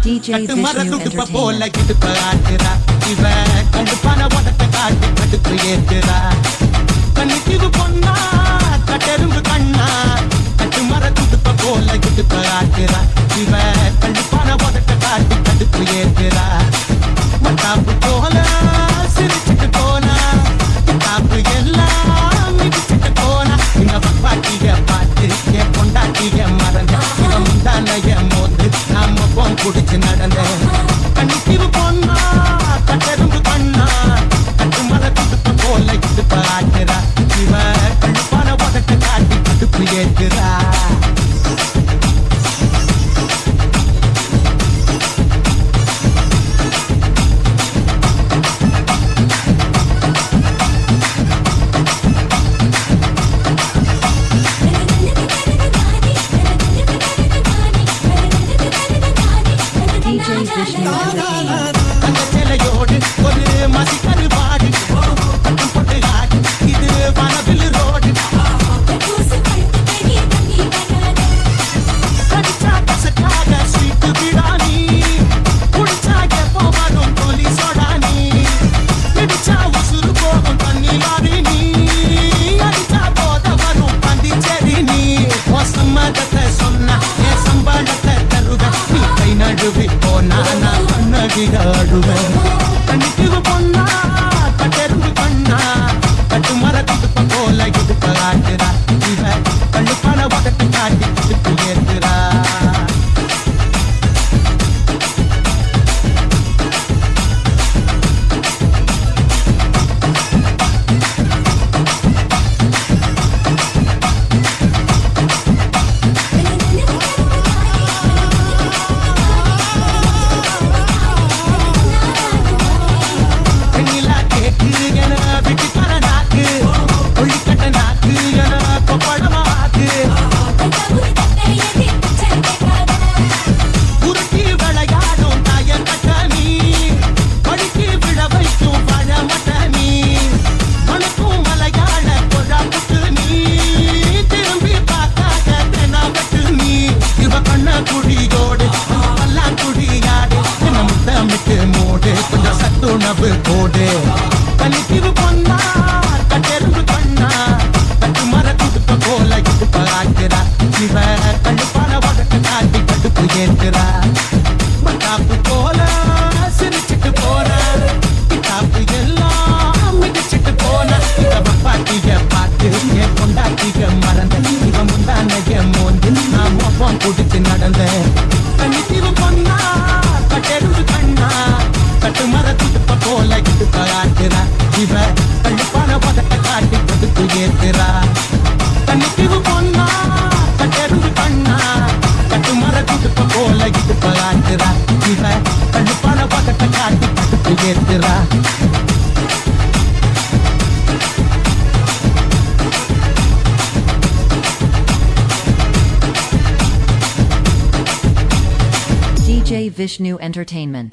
கட்டு மரத்துக்கு போல கிட்டுப்ப ஆட்டுறா இவ கண்டுப்பான உடத்த காட்டு கடுப்பு ஏத்துறா கண்ணுக்கு பொண்ணா கட்டெரும்பு கண்ணா கட்டு மரத்துக்கு போல கிட்டுப்ப ஆட்டுறா இவ கண்டுப்பான உடத்த காட்டு கடுப்பு ஏத்துறா மட்டாப்பு போல சிரிச்சுட்டு போனா கிட்டாப்பு எல்லாம் மிதிச்சுட்டு போனா இந்த பாட்டிய பாட்டு என் பொண்டாட்டிய மறந்த இவன் முந்தானைய மோந்து நாம போன் குடிச்சு நடந்த கண்ணிக்கு பொண்ணா கட்டெரும்பு கண்ணா கட்டு மலை குடுப்ப போல இடுப்ப ஆட்டுறா இவ கண்டுப்பான உதட்ட காட்டி கடுப்பு ஏற்றுறா தங்கச்சலையோடு ஒரு மசிக்கரு பாடு பொட்டு காடு இது வனவில் ரோடு கடிச்சா பசக்காக ஸ்வீட்டு விடானி குடிச்சாக போவரும் போலீஸோடானி இடிச்சா உசுறு போகும் தண்ணி லாரி நீ அடிச்சா போத வரும் பந்திச்சேரி நீ மோசமதத்தை சொன்னா என் சம்பாளத்தை தருவேன் நீ கை நழுவி போனா நான் கண்ணடிகாடுவேன் கண்ணிக்கு பொண்ணா கட்டெரும்பு கண்ணா கட்டு மரத்துக்கு போல இடுப்ப ஆட்டுறா இவ கண்ணுக்கான உதட்டு காட்டி இடுப்பு ஏத்துறா போடு கண்ணிக்கு பொண்ணா கட்டெரும்பு கண்ணா கட்டு மரத்துக்கு போல இடுப்ப ஆட்டுறா இவ கண்டுப்பான உதட்ட காட்டி கடுப்பு ஏத்துறா மட்டாப்பு போல சிரிச்சுட்டு போனா கிட்டாப்பு எல்லாம் மிதிச்சுட்டு போனா இவ பாட்டிய பார்த்து என் பொண்டாட்டிய மறந்த இவ முந்தானைய மோந்து நான் மோப்பம் குடிச்சு நடந்த கண்ணிக்கு பொண்ணா கட்டெரும்பு கண்ணா கட்டு மரத்துக்கு போல இடுப்ப ஆட்டுறா இவ கண்டுப்பான உதட்ட காட்டி கடுப்பு ஏத்துறா கண்ணிக்கு பொண்ணா கட்டெரும்பு கண்ணா கட்டு மரத்துக்கு போல இடுப்ப ஆட்டுறா இவ கண்டுப்பான உதட்ட காட்டி கடுப்பு ஏத்துறா DJ Vishnu Entertainment.